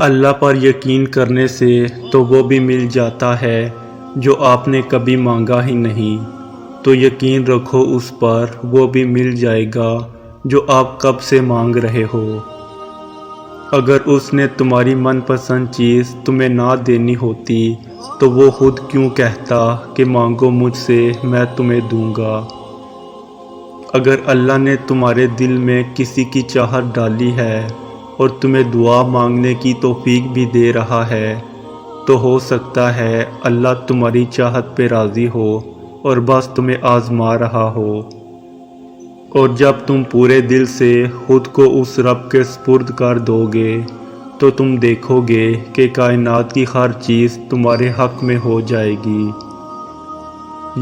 اللہ پر یقین کرنے سے تو وہ بھی مل جاتا ہے جو آپ نے کبھی مانگا ہی نہیں، تو یقین رکھو اس پر، وہ بھی مل جائے گا جو آپ کب سے مانگ رہے ہو۔ اگر اس نے تمہاری من پسند چیز تمہیں نہ دینی ہوتی تو وہ خود کیوں کہتا کہ مانگو مجھ سے، میں تمہیں دوں گا۔ اگر اللہ نے تمہارے دل میں کسی کی چاہت ڈالی ہے اور تمہیں دعا مانگنے کی توفیق بھی دے رہا ہے، تو ہو سکتا ہے اللہ تمہاری چاہت پہ راضی ہو اور بس تمہیں آزما رہا ہو۔ اور جب تم پورے دل سے خود کو اس رب کے سپرد کر دو گے تو تم دیکھو گے کہ کائنات کی ہر چیز تمہارے حق میں ہو جائے گی۔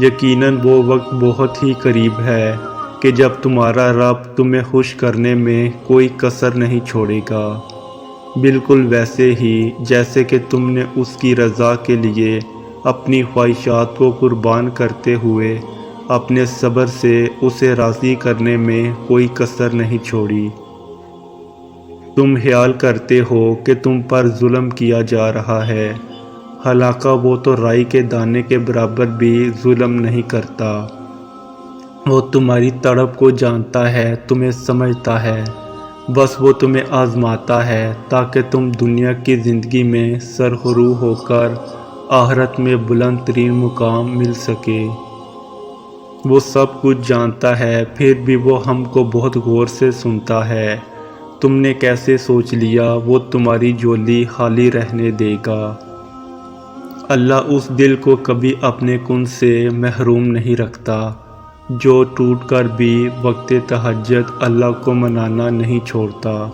یقیناً وہ وقت بہت ہی قریب ہے کہ جب تمہارا رب تمہیں خوش کرنے میں کوئی کسر نہیں چھوڑے گا، بالکل ویسے ہی جیسے کہ تم نے اس کی رضا کے لیے اپنی خواہشات کو قربان کرتے ہوئے اپنے صبر سے اسے راضی کرنے میں کوئی کسر نہیں چھوڑی۔ تم خیال کرتے ہو کہ تم پر ظلم کیا جا رہا ہے، حالانکہ وہ تو رائی کے دانے کے برابر بھی ظلم نہیں کرتا۔ وہ تمہاری تڑپ کو جانتا ہے، تمہیں سمجھتا ہے، بس وہ تمہیں آزماتا ہے تاکہ تم دنیا کی زندگی میں سرخرو ہو کر آخرت میں بلند ترین مقام مل سکے۔ وہ سب کچھ جانتا ہے، پھر بھی وہ ہم کو بہت غور سے سنتا ہے۔ تم نے کیسے سوچ لیا وہ تمہاری جھولی خالی رہنے دے گا؟ اللہ اس دل کو کبھی اپنے کن سے محروم نہیں رکھتا جو ٹوٹ کر بھی وقت تہجد اللہ کو منانا نہیں چھوڑتا۔